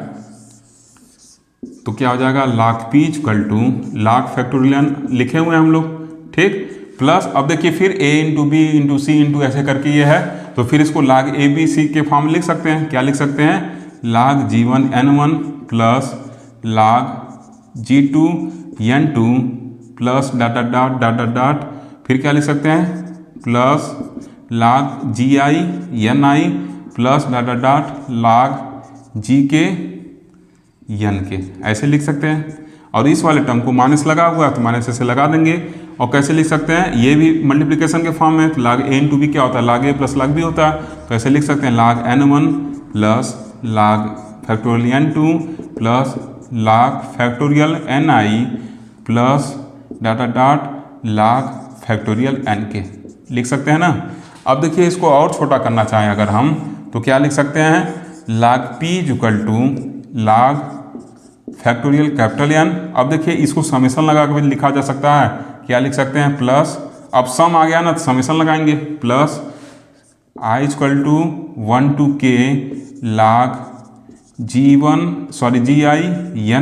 तो क्या हो जाएगा, log P equal to log factorial लिखे हुए हैं हम लोग, ठीक, प्लस अब देखिए फिर A into B into C into ऐसे करके ये है, तो फिर इसको log ABC के फॉर्म में लिख सकते हैं। क्या लिख सकते हैं, log G1 N1 plus log G2 N2 plus data dot data dot, फिर क्या लिख सकते हैं, plus log GI Ni plus data dot log GK Nk, ऐसे लिख सकते हैं। और इस वाले टर्म को माइनस लगा हुआ है तो माइनस ऐसे लगा देंगे। और कैसे लिख सकते हैं, ये भी मल्टीप्लिकेशन के फॉर्म में, तो log A इंटू B क्या होता है, log A plus log B होता है, तो ऐसे लिख सकते हैं log N1 plus log factorial N2 plus log factorial Ni plus data dot log factorial Nk, लिख सकते हैं ना। अब देखिए, इसको और छोटा करना चाहें अगर हम तो क्या लिख सकते हैं, log P equal to log factorial capital N। अब देखिए, इसको समेशन लगा के भी लिखा जा सकता है, क्या लिख सकते हैं, प्लस, अब सम आ गया ना तो समेशन लगाएंगे, plus I equal to 1 to K log GI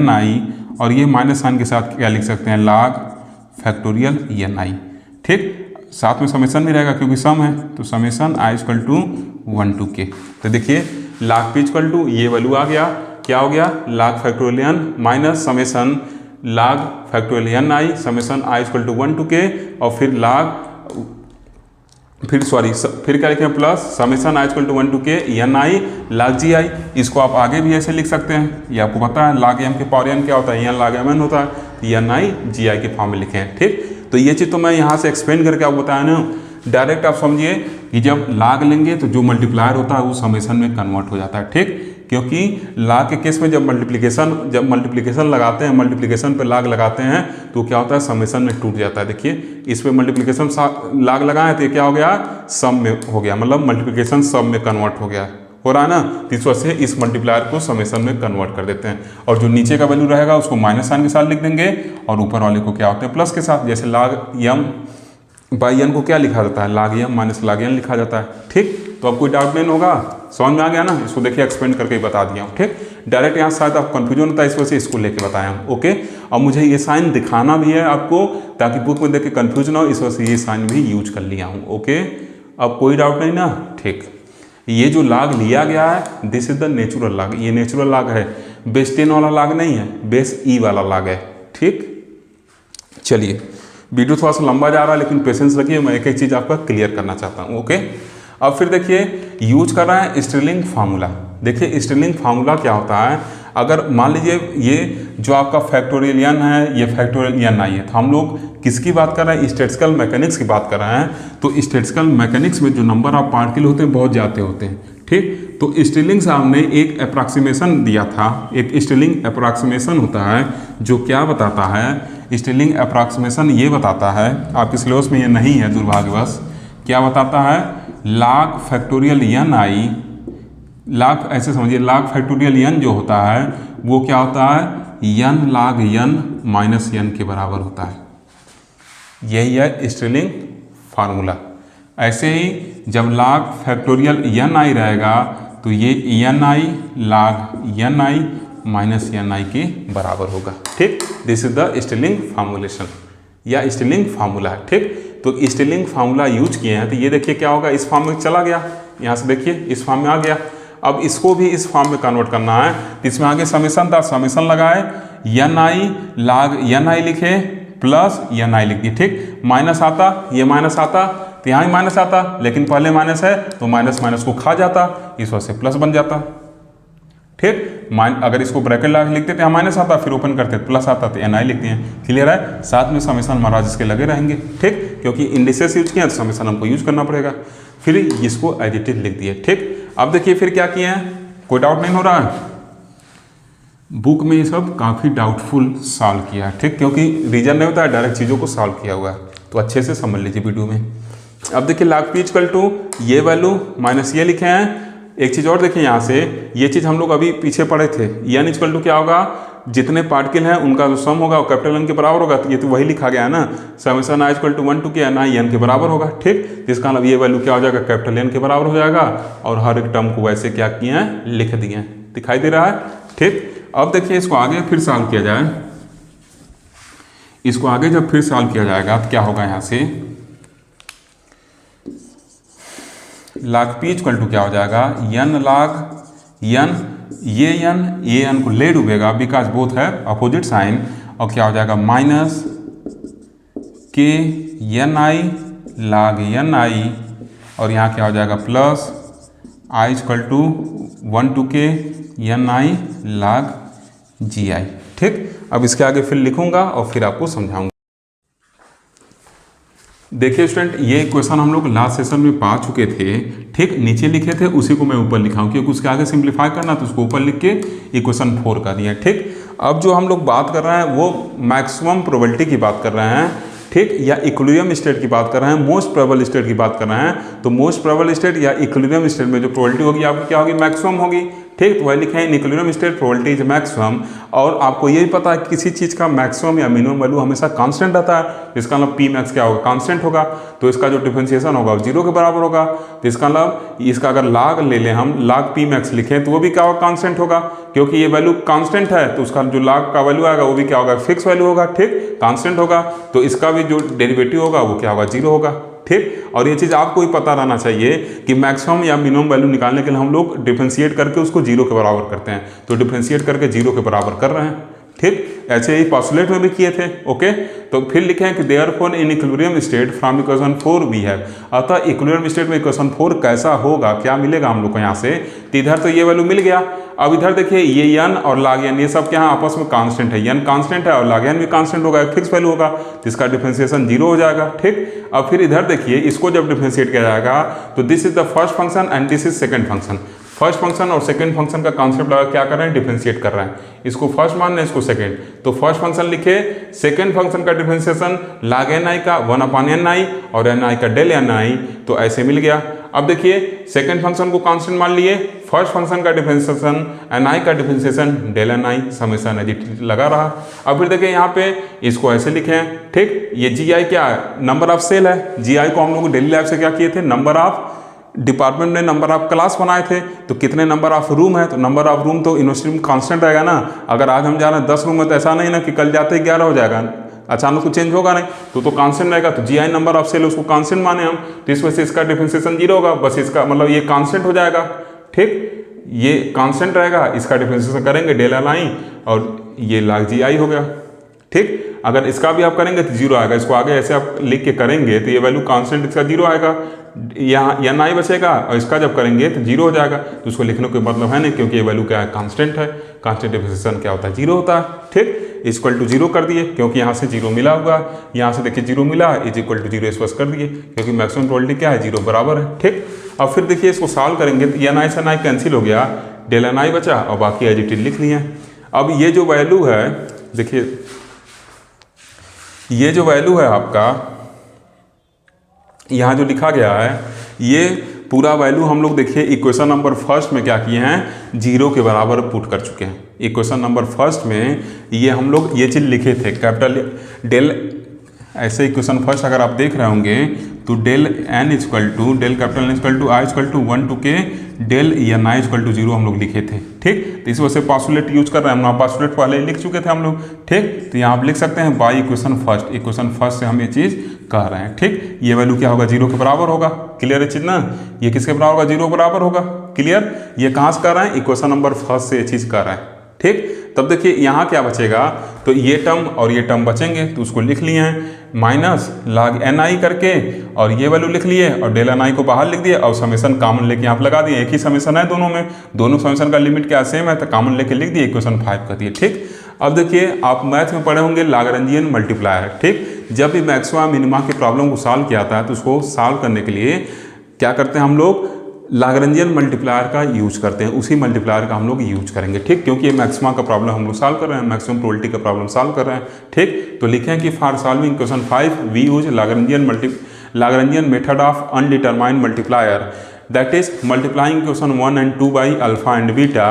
Ni और ये माइनस साइन के साथ क्या लिख सकते हैं, log फैक्टोरियल Ni, ठीक। साथ में समेशन भी रहेगा क्योंकि सम है, तो summation I equal to 1 to k। तो देखिए log p इक्वल टू ये वैल्यू आ गया, क्या हो गया, log factorial n minus summation log factorial n i summation i equal to 1 to k और फिर क्या लिखें plus summation i equal to 1 to k n i log g i। इसको आप आगे भी ऐसे लिख सकते हैं, ये आपको पता है log m के पावर n क्या होता है, n log m n होता है, तो n i g i के फॉर्म में लिखे हैं। ठीक, तो ये चीज़ तो मैं यहाँ से एक्सप्लेन करके आपको बताया ना, डायरेक्ट आप समझिए कि जब log लेंगे तो जो मल्टीप्लायर होता है वो समेसन में कन्वर्ट हो जाता है। ठीक, क्योंकि log के केस में जब मल्टीप्लिकेशन लगाते हैं, मल्टीप्लिकेशन पे log लगाते हैं तो क्या होता है, समेसन में टूट जाता है। देखिए इस पे मल्टीप्लिकेशन log लगाए तो ये क्या हो गया, सम में हो गया, मतलब मल्टीप्लिकेशन सम में कन्वर्ट हो रहा है ना, तो इस वजह से इस मल्टीप्लायर को समेसन में कन्वर्ट कर देते हैं। और जो नीचे का वैल्यू रहेगा उसको माइनस साइन के साथ लिख देंगे और ऊपर वाले को क्या होते हैं, प्लस के साथ। जैसे log m बाई n को क्या लिखा जाता है, log m minus log n लिखा जाता है। ठीक, तो अब कोई डाउट नहीं होगा, समझ में आ गया ना, इसको देखिए एक्सप्लेन करके ही बता दिया हूँ। ठीक, डायरेक्ट यहाँ शायद आप कन्फ्यूजन होता है, इस वजह से इसको लेके बताया हूँ। ओके, अब मुझे ये साइन दिखाना भी है आपको ताकि बुक में देख के कन्फ्यूजन हो, इस वजह से ये साइन भी यूज कर लिया हूँ। ओके, अब कोई डाउट नहीं ना। ठीक, ये जो log लिया गया है this is the natural log, ये नेचुरल log है, बेस 10 वाला log नहीं है, बेस e वाला log है। ठीक, चलिए वीडियो थोड़ा सा लंबा जा रहा है लेकिन पेशेंस रखिए, मैं एक एक चीज़ आपका क्लियर करना चाहता हूँ। ओके, अब फिर देखिए यूज कर रहा है स्टिरलिंग फार्मूला। देखिए स्टिरलिंग फार्मूला क्या होता है, अगर मान लीजिए ये जो आपका फैक्टोरियल n है, ये फैक्टोरियल n आई है, तो हम लोग किसकी बात कर रहे हैं, स्टैटिस्टिकल मैकेनिक्स की बात कर रहे हैं। तो स्टैटिस्टिकल मैकेनिक्स में जो नंबर ऑफ पार्टिकल होते हैं बहुत ज़्यादा होते हैं। ठीक, तो स्टिरलिंग साहब ने एक अप्रॉक्सीमेशन दिया था, एक स्टिरलिंग अप्रॉक्सीमेशन होता है जो क्या बताता है, स्टिरलिंग अप्रॉक्सीमेशन ये बताता है, आपके सिलेबस में ये नहीं है दुर्भाग्यवश, क्या बताता है, log फैक्टोरियल n आई, log ऐसे समझिए log फैक्टोरियल n जो होता है वो क्या होता है, n log n minus n के बराबर होता है। यही है स्टिरलिंग फार्मूला। ऐसे ही जब log फैक्टोरियल n आई रहेगा तो ये n आई log n आई माइनस n आई के बराबर होगा। ठीक, this is the sterling formulation या स्टिरलिंग फार्मूला। ठीक, तो स्टिरलिंग फार्मूला यूज किए हैं, तो ये देखिए क्या होगा, इस फॉर्म में चला गया, यहाँ से देखिए इस फॉर्म में आ गया। अब इसको भी इस फॉर्म में कन्वर्ट करना है, इसमें आगे समेसन था, समेसन लगाए, n आई log n आई लिखे प्लस n आई लिख दिए। ठीक, माइनस आता, ये माइनस आता तो यहाँ ही माइनस आता, लेकिन पहले माइनस है तो माइनस माइनस को खा जाता, इस वजह से प्लस बन जाता। ठीक, अगर इसको ब्रैकेट लगा लिखते तो यहाँ माइनस आता, फिर ओपन करते तो प्लस आता, तो ni लिखते हैं। क्लियर है, साथ में समेसन महाराज इसके लगे रहेंगे। ठीक, क्योंकि इंडिसेस यूज किए हैं तो समेसन हमको यूज करना पड़ेगा, फिर इसको एज इट इज लिख दिए। ठीक, अब देखिए फिर क्या किए हैं, कोई डाउट नहीं हो रहा है, बुक में ये सब काफ़ी डाउटफुल सॉल्व किया है। ठीक, क्योंकि रीजन नहीं होता है, डायरेक्ट चीज़ों को सॉल्व किया हुआ है, तो अच्छे से समझ लीजिए वीडियो में। अब देखिए log p इक्वल टू ये वैल्यू माइनस ये लिखे हैं। एक चीज़ और देखिए यहाँ से, ये चीज़ हम लोग अभी पीछे पढ़े थे, n इक्वल टू क्या होगा, जितने पार्टिकल हैं उनका जो सम होगा वो कैपिटल N के बराबर होगा, तो ये तो वही लिखा गया है ना, summation i equal to 1 to k n i n के बराबर होगा। ठीक, तो इसका मतलब ये वैल्यू क्या हो जाएगा, कैपिटल N के बराबर हो जाएगा, और हर एक टर्म को वैसे क्या किए हैं, लिख दिए हैं, दिखाई दे रहा है। ठीक, अब देखिए इसको आगे फिर सॉल्व किया जाए, इसको आगे जब फिर सॉल्व किया जाएगा तो क्या होगा, यहाँ से log p इक्वल टू क्या हो जाएगा, n log n, ये n को ले डूबेगा बिकॉज बोथ है अपोजिट साइन, और क्या हो जाएगा minus k n i log n i, और यहाँ क्या हो जाएगा plus i equal to 1 to k n i log g i। ठीक, अब इसके आगे फिर लिखूंगा और फिर आपको समझाऊंगा। देखिए स्टूडेंट, ये क्वेश्चन हम लोग लास्ट सेशन में पा चुके थे। ठीक, नीचे लिखे थे उसी को मैं ऊपर लिखा हूँ, क्योंकि उसके आगे सिंप्लीफाई करना तो उसको ऊपर लिख के इक्वेशन 4 कर दिया। ठीक, अब जो हम लोग बात कर रहे हैं वो मैक्सिमम प्रोबेबिलिटी की बात कर रहे हैं। ठीक, या इक्विलिब्रियम स्टेट की बात कर रहे हैं, मोस्ट प्रोबेबल स्टेट की बात कर रहे हैं। तो मोस्ट प्रोबेबल स्टेट या इक्विलिब्रियम स्टेट में जो प्रोबेबिलिटी होगी आपकी क्या होगी, मैक्सिमम होगी। ठीक, तो वही लिखे हैं equilibrium state probability is maximum. और आपको ये भी पता है कि किसी चीज़ का मैक्सिमम या मिनिमम वैल्यू हमेशा कांस्टेंट रहता है, इसका मतलब पी मैक्स क्या होगा, कांस्टेंट होगा, तो इसका जो डिफरेंशिएशन होगा वो 0 के बराबर होगा। तो इसका मतलब इसका अगर log ले लें हम, log पी मैक्स लिखें तो वो भी क्या होगा, कांस्टेंट होगा, क्योंकि ये वैल्यू कांस्टेंट है तो उसका जो log का वैल्यू आएगा वो भी क्या होगा, फिक्स वैल्यू होगा। ठीक, कांस्टेंट होगा, तो इसका भी जो डेरिवेटिव होगा वो क्या होगा, 0 होगा। ठीक। और ये चीज़ आपको ही पता रहना चाहिए कि मैक्सिमम या मिनिमम वैल्यू निकालने के लिए हम लोग डिफरेंशिएट करके उसको जीरो के बराबर करते हैं, तो डिफरेंशिएट करके जीरो के बराबर कर रहे हैं, ठीक। ऐसे ही पॉस्टुलेट में भी किए थे, ओके। तो फिर लिखे हैं कि therefore in equilibrium state from equation 4 we have, अतः इक्विलिब्रियम स्टेट में इक्वेशन 4 कैसा होगा, क्या मिलेगा हम लोग को यहाँ से, तो इधर तो ये वैल्यू मिल गया। अब इधर देखिए ये n और log n ये सब क्या है आपस में कांस्टेंट है, n कांस्टेंट है और log n भी कांस्टेंट होगा, फिक्स वैल्यू होगा, तो इसका डिफरेंशिएशन जीरो हो जाएगा, ठीक। अब फिर इधर देखिए इसको जब डिफरेंशिएट किया जाएगा तो this is the first function and this is second function. First function और सेकंड फंक्शन का कॉन्सेप्ट लगा क्या कर रहे हैं, डिफरेंशिएट कर रहे हैं, इसको फर्स्ट मान रहे हैं इसको सेकंड, तो फर्स्ट फंक्शन लिखे, सेकंड फंक्शन का डिफरेंशिएशन log ni का 1/ni और ni का del ni, तो ऐसे मिल गया। अब देखिए सेकंड फंक्शन को कांस्टेंट मान लिए, फर्स्ट फंक्शन का डिफरेंशिएशन ni का differentiation del ni summation edit लगा रहा। अब फिर देखिए यहाँ पे इसको ऐसे लिखे हैं, ठीक। ये gi क्या है, नंबर ऑफ सेल है, gi को हम लोग डेली लाइफ से क्या किए थे, नंबर ऑफ डिपार्टमेंट में नंबर ऑफ क्लास बनाए थे, तो कितने नंबर ऑफ रूम है, तो नंबर ऑफ रूम तो यूनिवर्सिटी में कांस्टेंट रहेगा ना। अगर आज हम जा रहे हैं 10 रूम में, तो ऐसा नहीं ना कि कल जाते ही 11 हो जाएगा, अचानक तो चेंज होगा नहीं, तो कांस्टेंट रहेगा। तो जी नंबर ऑफ सेल उसको कांस्टेंट माने हम, तो इस वजह से इसका डिफरेंशिएशन जीरो होगा, बस इसका मतलब ये कांस्टेंट हो जाएगा, ठीक। ये कांस्टेंट रहेगा, इसका डिफरेंशिएशन करेंगे del ni और ये log gi हो गया, ठीक। अगर इसका भी आप करेंगे तो जीरो आएगा, इसको आगे ऐसे आप लिख के करेंगे तो ये वैल्यू कांस्टेंट इसका जीरो आएगा, यहाँ ni बचेगा और इसका जब करेंगे तो जीरो हो जाएगा, तो उसको लिखने का मतलब है नहीं, क्योंकि ये वैल्यू क्या है, कांस्टेंट है, कांस्टेंट डिफरेंशिएशन क्या होता है, जीरो होता है, ठीक। इक्वल टू जीरो कर दिए क्योंकि यहाँ से जीरो मिला होगा, यहाँ से देखिए जीरो मिला, इज इक्वल टू जीरो स्पष्ट कर दिए क्योंकि मैक्सिमम प्रोबेबिलिटी क्या है, जीरो बराबर है, ठीक। अब फिर देखिए इसको सॉल्व करेंगे तो ni से ni कैंसिल हो गया, del ni बचा और बाकी एज इट इज लिख लिए। अब ये जो वैल्यू है, देखिए ये जो वैल्यू है आपका यहाँ जो लिखा गया है, ये पूरा वैल्यू हम लोग देखिए इक्वेशन नंबर फर्स्ट में क्या किए हैं, जीरो के बराबर पुट कर चुके हैं। इक्वेशन नंबर फर्स्ट में ये हम लोग ये चीज़ लिखे थे, कैपिटल डेल, ऐसे इक्वेशन फर्स्ट अगर आप देख रहे होंगे तो del n equal to del capital n equal to i equal to 1 to k del ni equal to zero हम लोग लिखे थे, ठीक। तो इस वजह से पास्टुलेट यूज कर रहे हैं हम, पास्टुलेट पहले लिख चुके थे हम लोग, ठीक। तो यहाँ आप लिख सकते हैं बाई इक्वेशन फर्स्ट से हम ये चीज़ कह रहे हैं, ठीक। ये वैल्यू क्या होगा, जीरो के बराबर होगा, क्लियर है चीज ना, ये किसके बराबर होगा, जीरो बराबर होगा, क्लियर। ये कहाँ से कर रहे हैं, इक्वेशन नंबर फर्स्ट से ये चीज़ कर रहे हैं, ठीक। तब देखिए यहाँ क्या बचेगा, तो ये टर्म और ये टर्म बचेंगे, तो उसको लिख लिए हैं माइनस log ni करके, और ये वैल्यू लिख लिए और del ni को बाहर लिख दिए और समेशन कॉमन लेके यहाँ पे लगा दिए, एक ही समेशन है दोनों में, दोनों समेशन का लिमिट क्या सेम है, तो कॉमन लेके लिख दिए, इक्वेशन 5 कर दिए, ठीक। अब देखिए आप मैथ में पढ़े होंगे लाग्रांजियन मल्टीप्लायर, ठीक। जब भी मैक्सिमा मिनिमा की प्रॉब्लम को सॉल्व किया जाता है तो उसको सॉल्व करने के लिए क्या करते हैं हम लोग, लाग्रांजियन मल्टीप्लायर का यूज करते हैं, उसी मल्टीप्लायर का हम लोग यूज करेंगे, ठीक। क्योंकि ये मैक्सिमा का प्रॉब्लम हम लोग सॉल्व कर रहे हैं, मैक्सिमम प्रोबेबिलिटी का प्रॉब्लम सॉल्व कर रहे हैं, ठीक। तो लिखें कि for solving question 5 we use Lagrangian method of undetermined multiplier, that is multiplying equation 1 and 2 by alpha and beta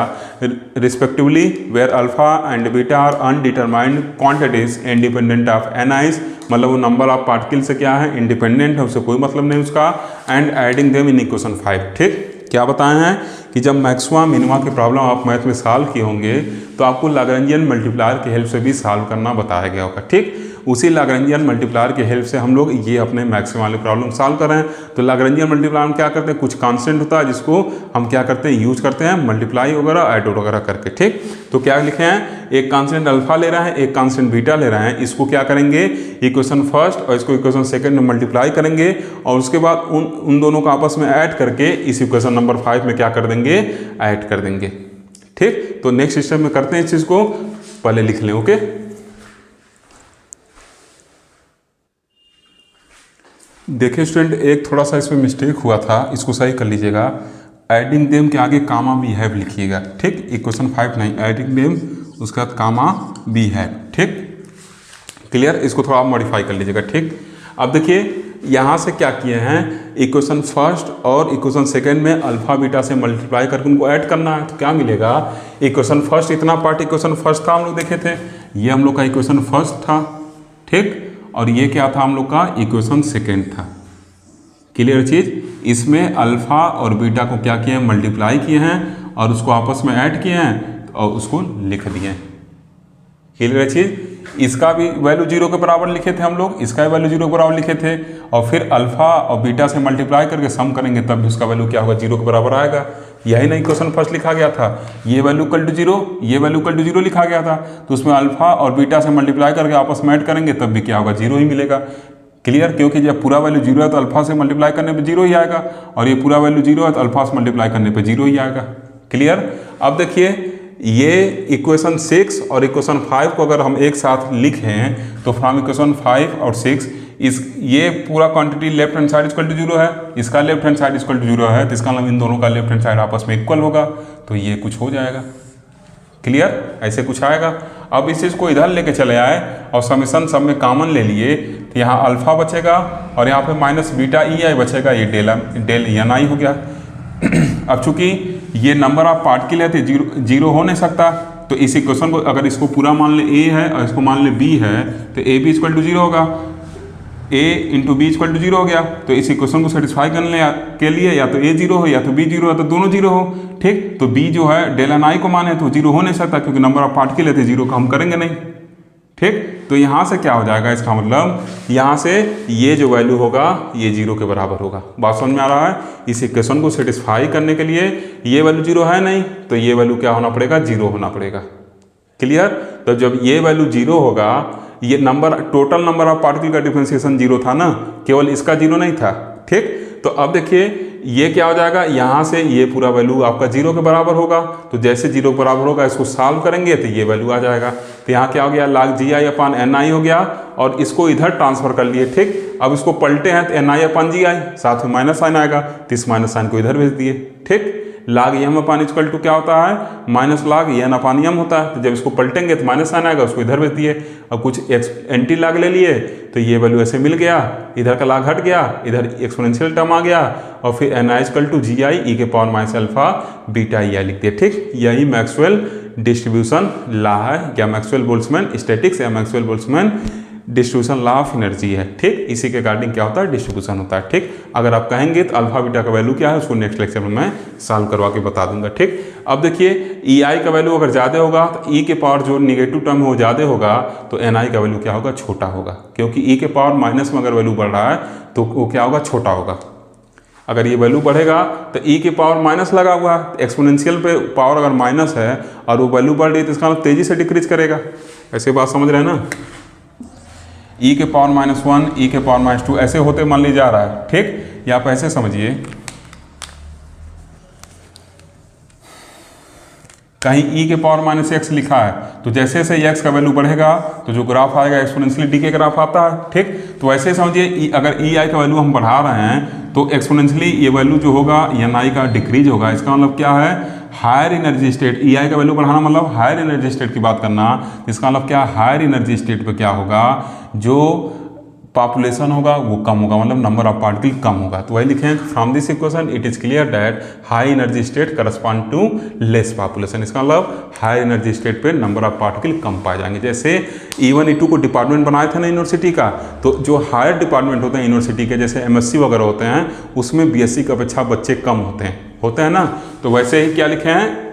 respectively, where alpha and beta are undetermined quantities independent of ni's, मतलब वो number of particle से क्या है, independent है, उससे कोई मतलब नहीं उसका, and adding them in equation 5, ठीक। क्या बताए हैं कि जब मैक्सिमा मिनिमा की प्रॉब्लम आप मैथ में सॉल्व किए होंगे तो आपको लाग्रांजियन मल्टीप्लायर की हेल्प से भी सॉल्व करना बताया गया होगा, ठीक। उसी लाग्रांजियन मल्टीप्लायर की हेल्प से हम लोग ये अपने मैक्सिमा वाली प्रॉब्लम सॉल्व कर रहे हैं। तो लाग्रांजियन मल्टीप्लायर हम क्या करते हैं, कुछ कांस्टेंट होता है जिसको हम क्या करते हैं, यूज करते हैं मल्टीप्लाई वगैरह ऐड वगैरह करके, ठीक। तो क्या लिखे हैं, एक कांस्टेंट अल्फा ले रहे हैं, एक कांस्टेंट बीटा ले रहे हैं, इसको क्या करेंगे, इक्वेशन फर्स्ट और इसको इक्वेशन सेकंड में मल्टीप्लाई करेंगे और उसके बाद उन दोनों को आपस में ऐड करके इस इक्वेशन नंबर 5 में क्या कर देंगे, ऐड कर देंगे, ठीक। तो नेक्स्ट स्टेप में करते हैं इस चीज को, पहले लिख लें, ओके। देखिए स्टूडेंट, एक थोड़ा सा इसमें मिस्टेक हुआ था, इसको सही कर लीजिएगा। एडिंग देम के आगे कामा बी हैव लिखिएगा, ठीक। इक्वेशन 5 नहीं, एडिंग देम उसका कामा बी हैव, ठीक, क्लियर। इसको थोड़ा मॉडिफाई कर लीजिएगा, ठीक। अब देखिए यहाँ से क्या किए हैं, इक्वेशन फर्स्ट और इक्वेशन सेकंड में अल्फा बीटा से मल्टीप्लाई करके उनको ऐड करना है, तो क्या मिलेगा, इक्वेशन फर्स्ट इतना पार्ट इक्वेशन फर्स्ट था हम लोग देखे थे, ये हम लोग का इक्वेशन फर्स्ट था, ठीक। और ये क्या था हम लोग का, इक्वेशन सेकेंड था, क्लियर चीज। इसमें अल्फा और बीटा को क्या किए हैं, मल्टीप्लाई किए हैं और उसको आपस में ऐड किए हैं और उसको लिख दिए, क्लियर चीज। इसका भी वैल्यू 0 के बराबर लिखे थे हम लोग, इसका भी वैल्यू 0 के बराबर लिखे थे, और फिर अल्फा और बीटा से मल्टीप्लाई करके सम करेंगे तब भी उसका वैल्यू क्या होगा, 0 के बराबर आएगा। यही नहीं क्वेश्चन फर्स्ट लिखा गया था, ये वैल्यू इक्वल टू 0, ये वैल्यू इक्वल टू 0 लिखा गया था, तो उसमें अल्फा और बीटा से मल्टीप्लाई करके आपस में ऐड करेंगे तब भी क्या होगा, 0 ही मिलेगा। क्लियर, क्योंकि जब पूरा वैल्यू 0 है तो अल्फा से मल्टीप्लाई करने पे 0 ही आएगा, और ये पूरा वैल्यू 0 है तो अल्फा से मल्टीप्लाई करने पे 0 ही आएगा। क्लियर। अब देखिए ये इक्वेशन 6 और इक्वेशन 5 को अगर हम एक साथ लिखें तो फ्रॉम इक्वेशन 5 और 6 ये पूरा quantity left hand side equal to 0 है, इसका left hand side equal to 0 है, तो इसका मतलब इन दोनों का लेफ्ट हैंड साइड आपस में इक्वल होगा, तो ये कुछ हो जाएगा। क्लियर, ऐसे कुछ आएगा। अब इस चीज़ को इधर लेके चले आए और समेशन सब में कॉमन ले लिए, तो यहाँ अल्फा बचेगा और यहाँ पे माइनस बीटा ई आई बचेगा, ये डेल एन आई हो गया। अब चूंकि ये नंबर ऑफ पार्टिकल है तो जीरो हो नहीं सकता, तो इस इक्वेशन को अगर इसको पूरा मान ले ए है और इसको मान ले बी है, तो ए बी इक्वल टू 0 होगा, ए इंटू बी इक्वल टू 0 हो गया। तो इस इक्वेशन को सेटिस्फाई करने के लिए या तो ए 0 हो या तो बी 0 हो, तो दोनों 0 हो। ठीक, तो बी जो है डेल एन आई को माने तो 0 हो नहीं सकता, क्योंकि नंबर ऑफ पार्टिकल है तो 0 का हम करेंगे नहीं। ठीक, तो यहाँ से क्या हो जाएगा, इसका मतलब यहाँ से ये जो वैल्यू होगा ये 0 के बराबर होगा। बात समझ में आ रहा है। इस इक्वेशन को सेटिस्फाई करने के लिए ये वैल्यू 0 है नहीं, तो ये वैल्यू क्या होना पड़ेगा, 0 होना पड़ेगा। क्लियर, तो जब ये वैल्यू 0 होगा, ये number total number of particle का डिफरेंशिएशन 0 था ना, केवल इसका 0 नहीं था। ठीक, तो अब देखिए ये क्या हो जाएगा, यहाँ से ये पूरा वैल्यू आपका 0 के बराबर होगा, तो जैसे 0 के बराबर होगा इसको सॉल्व करेंगे तो ये वैल्यू आ जाएगा। तो यहाँ क्या हो गया, log जी आई अपन एन आई हो गया, और इसको इधर ट्रांसफर कर लिए। ठीक, अब इसको पलटे हैं तो एन आई अपन जी आई, साथ में माइनस साइन आएगा, तो इस माइनस साइन को इधर भेज दिए। ठीक, log M upon equal to क्या होता है, minus log N upon M होता है, तो जब इसको पलटेंगे तो माइनस साइन आएगा, उसको इधर भेज दिए। अब कुछ एंटी log ले लिए तो ये वैल्यू ऐसे मिल गया, इधर का log हट गया, इधर एक्सपोनेंशियल टर्म आ गया, और फिर n I equal to g i e के power minus alpha beta e i लिख दिए। ठीक, यही मैक्सवेल डिस्ट्रीब्यूशन लॉ है, या मैक्सवेल बोल्ट्जमैन स्टैटिक्स या Maxwell Boltzmann distribution law of energy है। ठीक, इसी के अकॉर्डिंग क्या होता है, डिस्ट्रीब्यूशन होता है। ठीक, अगर आप कहेंगे तो अल्फा बीटा का वैल्यू क्या है उसको नेक्स्ट लेक्चर में मैं सॉल्व करवा के बता दूंगा। ठीक, अब देखिए ई आई का वैल्यू अगर ज़्यादा होगा तो ई के पावर जो निगेटिव टर्म हो ज़्यादा होगा, तो एन आई का वैल्यू क्या होगा, छोटा होगा, क्योंकि ई के पावर माइनस में अगर वैल्यू बढ़ रहा है तो वो क्या होगा, छोटा होगा। अगर ये वैल्यू बढ़ेगा तो ई के पावर माइनस लगा हुआ है, एक्सपोनेंशियल पे पावर अगर माइनस है और वो वैल्यू बढ़ रही है तो इसका मतलब तेजी से डिक्रीज करेगा। ऐसे बात समझ रहे हैं ना, ई के पावर -1 ई के पावर -2 ऐसे होते मान ली जा रहा है। ठीक, या आप ऐसे समझिए, कहीं ई के पावर -x लिखा है, तो जैसे जैसे x का वैल्यू बढ़ेगा तो जो ग्राफ आएगा एक्सपोनेंशियली डी के ग्राफ आता है। ठीक, तो ऐसे समझिए अगर ई आई का वैल्यू हम बढ़ा रहे हैं तो एक्सपोनेंशियली ये वैल्यू जो होगा एन आई का डिक्रीज होगा। इसका मतलब क्या है, हायर एनर्जी स्टेट, ई आई का वैल्यू बढ़ाना मतलब हायर एनर्जी स्टेट की बात करना। इसका मतलब क्या, हायर एनर्जी स्टेट पे क्या होगा, जो पॉपुलेशन होगा वो कम होगा, मतलब नंबर ऑफ पार्टिकल कम होगा। तो वही लिखें, from this equation it is clear that high energy state correspond to less population. इसका मतलब हाई एनर्जी स्टेट पे नंबर ऑफ पार्टिकल कम पाए जाएंगे। जैसे E1 E2 को डिपार्टमेंट बनाए थे ना यूनिवर्सिटी का, तो जो हायर डिपार्टमेंट होते हैं यूनिवर्सिटी के, जैसे MSc वगैरह होते हैं, उसमें BSc की अपेक्षा बच्चे कम होते हैं ना, तो वैसे ही क्या लिखे हैं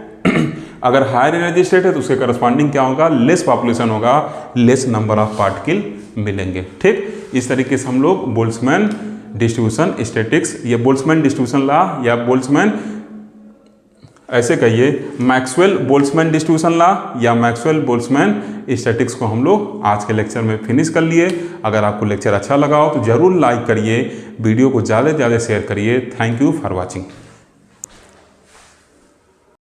अगर हायर एनर्जी स्टेट है तो उसके करस्पॉन्डिंग क्या होगा, लेस पॉपुलेशन होगा, लेस नंबर ऑफ पार्टिकल मिलेंगे। ठीक, इस तरीके से हम लोग बोल्ट्जमैन डिस्ट्रीब्यूशन स्टैटिक्स, ये बोल्ट्जमैन डिस्ट्रीब्यूशन लॉ या बोल्ट्जमैन ऐसे कहिए मैक्सवेल बोल्ट्जमैन डिस्ट्रीब्यूशन लॉ या मैक्सवेल बोल्ट्जमैन स्टैटिक्स को हम लोग आज के लेक्चर में फिनिश कर लिए। अगर आपको लेक्चर अच्छा लगा हो तो ज़रूर लाइक करिए, वीडियो को ज़्यादा से ज़्यादा शेयर करिए। Thank you for watching.